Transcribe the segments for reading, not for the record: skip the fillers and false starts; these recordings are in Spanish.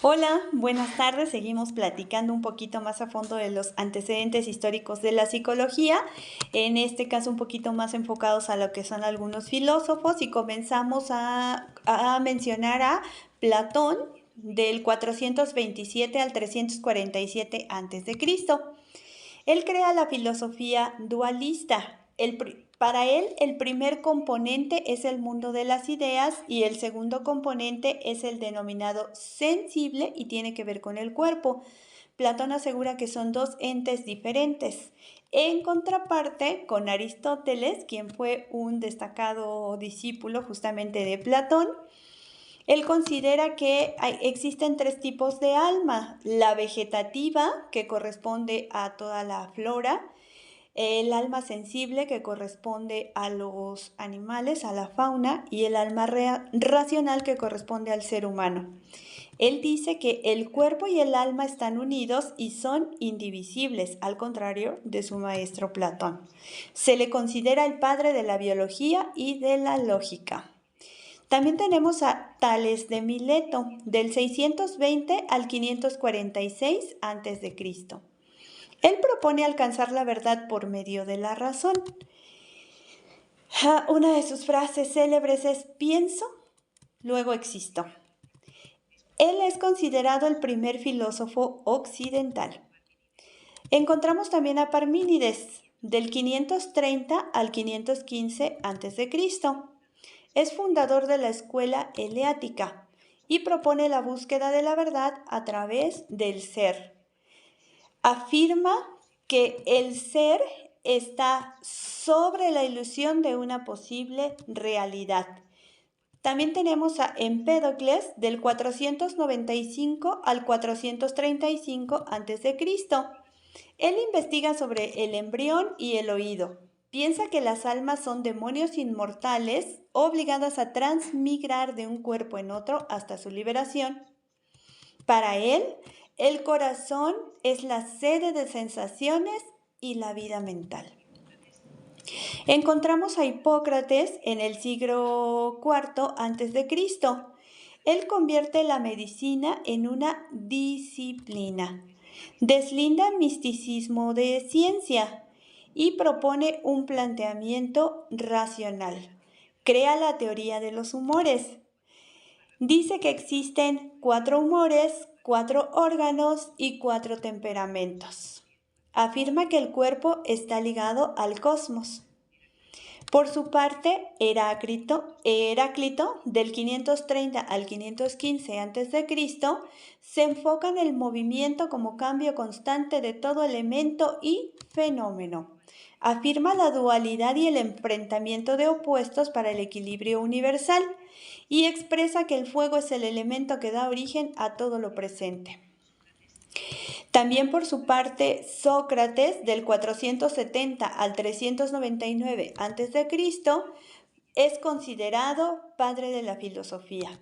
Hola, buenas tardes. Seguimos platicando un poquito más a fondo de los antecedentes históricos de la psicología, en este caso un poquito más enfocados a lo que son algunos filósofos y comenzamos a mencionar a Platón del 427 al 347 a.C. Él crea la filosofía dualista. Para él, el primer componente es el mundo de las ideas y el segundo componente es el denominado sensible y tiene que ver con el cuerpo. Platón asegura que son dos entes diferentes. En contraparte, con Aristóteles, quien fue un destacado discípulo justamente de Platón, él considera que existen tres tipos de alma: la vegetativa, que corresponde a toda la flora; el alma sensible, que corresponde a los animales, a la fauna; y el alma racional, que corresponde al ser humano. Él dice que el cuerpo y el alma están unidos y son indivisibles, al contrario de su maestro Platón. Se le considera el padre de la biología y de la lógica. También tenemos a Tales de Mileto, del 620 al 546 a.C. Él propone alcanzar la verdad por medio de la razón. Una de sus frases célebres es: pienso, luego existo. Él es considerado el primer filósofo occidental. Encontramos también a Parmínides, del 530 al 515 a.C. Es fundador de la escuela eleática y propone la búsqueda de la verdad a través del ser. Afirma que el ser está sobre la ilusión de una posible realidad. También tenemos a Empédocles, del 495 al 435 a.C. Él investiga sobre el embrión y el oído. Piensa que las almas son demonios inmortales obligadas a transmigrar de un cuerpo en otro hasta su liberación. Para él, el corazón es la sede de sensaciones y la vida mental. Encontramos a Hipócrates en el siglo IV a.C. Él convierte la medicina en una disciplina. Deslinda misticismo de ciencia y propone un planteamiento racional. Crea la teoría de los humores. Dice que existen 4 humores, 4 órganos y 4 temperamentos. Afirma que el cuerpo está ligado al cosmos. Por su parte, Heráclito, del 530 al 515 a.C., se enfoca en el movimiento como cambio constante de todo elemento y fenómeno. Afirma la dualidad y el enfrentamiento de opuestos para el equilibrio universal y expresa que el fuego es el elemento que da origen a todo lo presente. También por su parte, Sócrates, del 470 al 399 a.C., es considerado padre de la filosofía.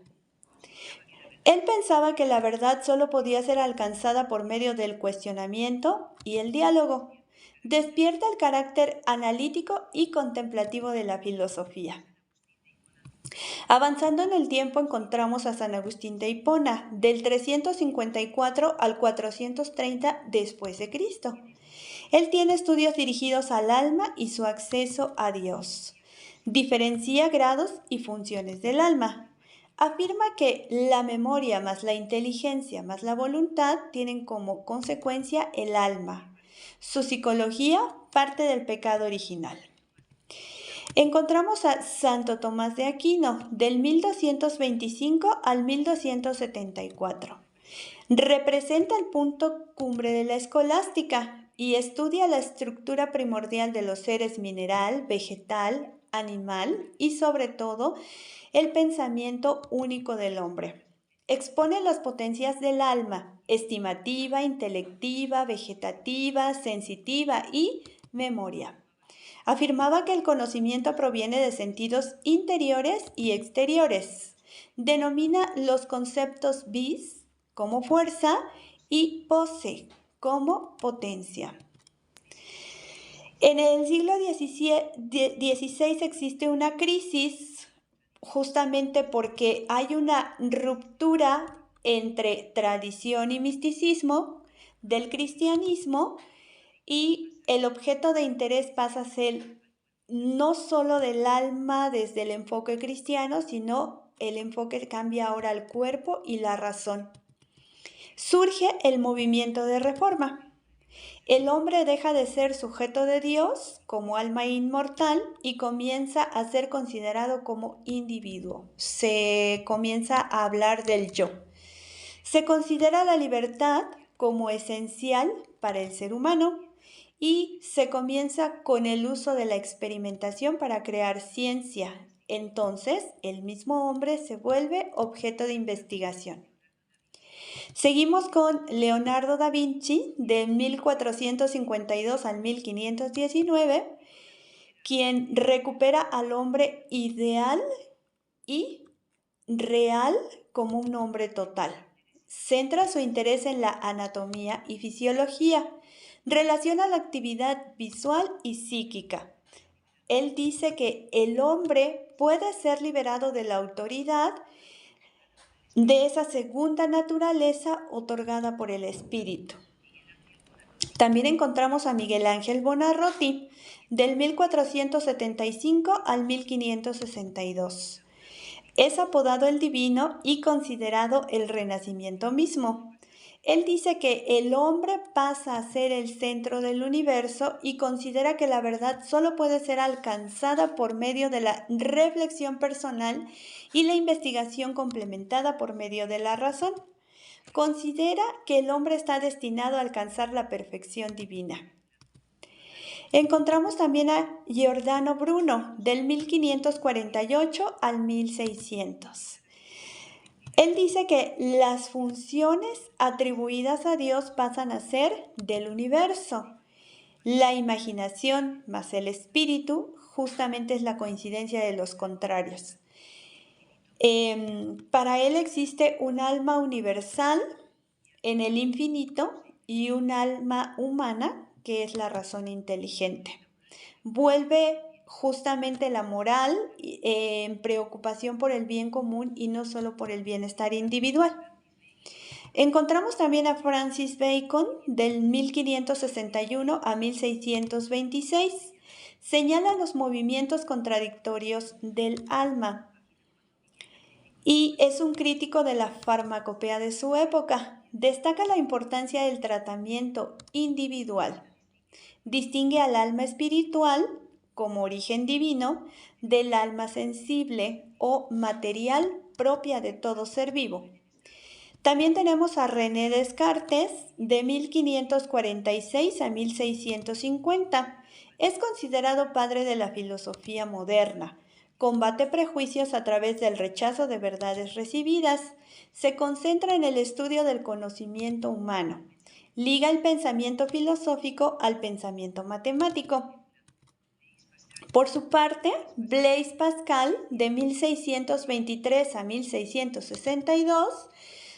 Él pensaba que la verdad solo podía ser alcanzada por medio del cuestionamiento y el diálogo. Despierta el carácter analítico y contemplativo de la filosofía. Avanzando en el tiempo, encontramos a San Agustín de Hipona, del 354 al 430 después de Cristo. Él tiene estudios dirigidos al alma y su acceso a Dios. Diferencia grados y funciones del alma. Afirma que la memoria más la inteligencia más la voluntad tienen como consecuencia el alma. Su psicología parte del pecado original. Encontramos a Santo Tomás de Aquino, del 1225 al 1274. Representa el punto cumbre de la escolástica y estudia la estructura primordial de los seres mineral, vegetal, animal y sobre todo el pensamiento único del hombre. Expone las potencias del alma: estimativa, intelectiva, vegetativa, sensitiva y memoria. Afirmaba que el conocimiento proviene de sentidos interiores y exteriores. Denomina los conceptos vis como fuerza y posse como potencia. En el siglo XVI existe una crisis justamente porque hay una ruptura entre tradición y misticismo del cristianismo, y el objeto de interés pasa a ser no solo del alma desde el enfoque cristiano, sino el enfoque cambia ahora al cuerpo y la razón. Surge el movimiento de reforma. El hombre deja de ser sujeto de Dios como alma inmortal y comienza a ser considerado como individuo. Se comienza a hablar del yo. Se considera la libertad como esencial para el ser humano y se comienza con el uso de la experimentación para crear ciencia. Entonces, el mismo hombre se vuelve objeto de investigación. Seguimos con Leonardo da Vinci, de 1452 al 1519, quien recupera al hombre ideal y real como un hombre total. Centra su interés en la anatomía y fisiología. Relaciona la actividad visual y psíquica. Él dice que el hombre puede ser liberado de la autoridad de esa segunda naturaleza otorgada por el espíritu. También encontramos a Miguel Ángel Buonarroti, del 1475 al 1562. Es apodado el Divino y considerado el Renacimiento mismo. Él dice que el hombre pasa a ser el centro del universo y considera que la verdad solo puede ser alcanzada por medio de la reflexión personal y la investigación complementada por medio de la razón. Considera que el hombre está destinado a alcanzar la perfección divina. Encontramos también a Giordano Bruno, del 1548 al 1600. Él dice que las funciones atribuidas a Dios pasan a ser del universo. La imaginación más el espíritu justamente es la coincidencia de los contrarios. Para él existe un alma universal en el infinito y un alma humana que es la razón inteligente. Vuelve justamente la moral en preocupación por el bien común y no solo por el bienestar individual. Encontramos también a Francis Bacon, del 1561 a 1626. Señala los movimientos contradictorios del alma y es un crítico de la farmacopea de su época. Destaca la importancia del tratamiento individual. Distingue al alma espiritual como origen divino del alma sensible o material propia de todo ser vivo. También tenemos a René Descartes, de 1546 a 1650. Es considerado padre de la filosofía moderna. Combate prejuicios a través del rechazo de verdades recibidas. Se concentra en el estudio del conocimiento humano. Liga el pensamiento filosófico al pensamiento matemático. Por su parte, Blaise Pascal, de 1623 a 1662,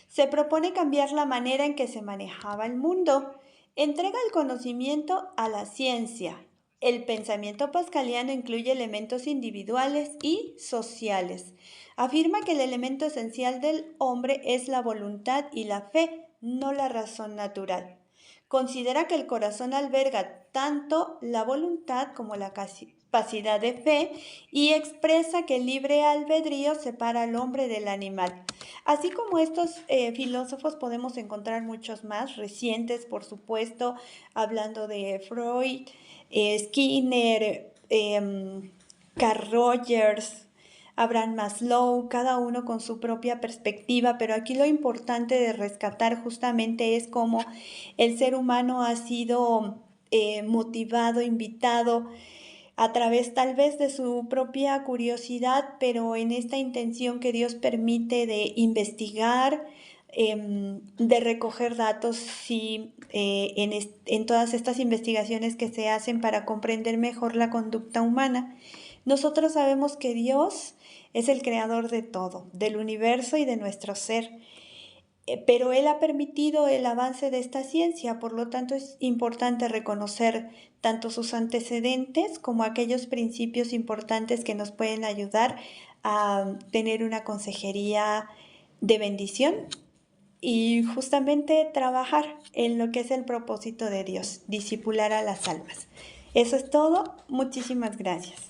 se propone cambiar la manera en que se manejaba el mundo. Entrega el conocimiento a la ciencia. El pensamiento pascaliano incluye elementos individuales y sociales. Afirma que el elemento esencial del hombre es la voluntad y la fe, no la razón natural. Considera que el corazón alberga tanto la voluntad como la capacidad de fe y expresa que el libre albedrío separa al hombre del animal. Así como estos filósofos podemos encontrar muchos más, recientes por supuesto, hablando de Freud, Skinner, Carl Rogers, Abraham Maslow, cada uno con su propia perspectiva, pero aquí lo importante de rescatar justamente es cómo el ser humano ha sido motivado, invitado a través tal vez de su propia curiosidad, pero en esta intención que Dios permite de investigar, de recoger datos y en todas estas investigaciones que se hacen para comprender mejor la conducta humana. Nosotros sabemos que Dios es el creador de todo, del universo y de nuestro ser, pero Él ha permitido el avance de esta ciencia, por lo tanto es importante reconocer tanto sus antecedentes como aquellos principios importantes que nos pueden ayudar a tener una consejería de bendición y justamente trabajar en lo que es el propósito de Dios, discipular a las almas. Eso es todo. Muchísimas gracias.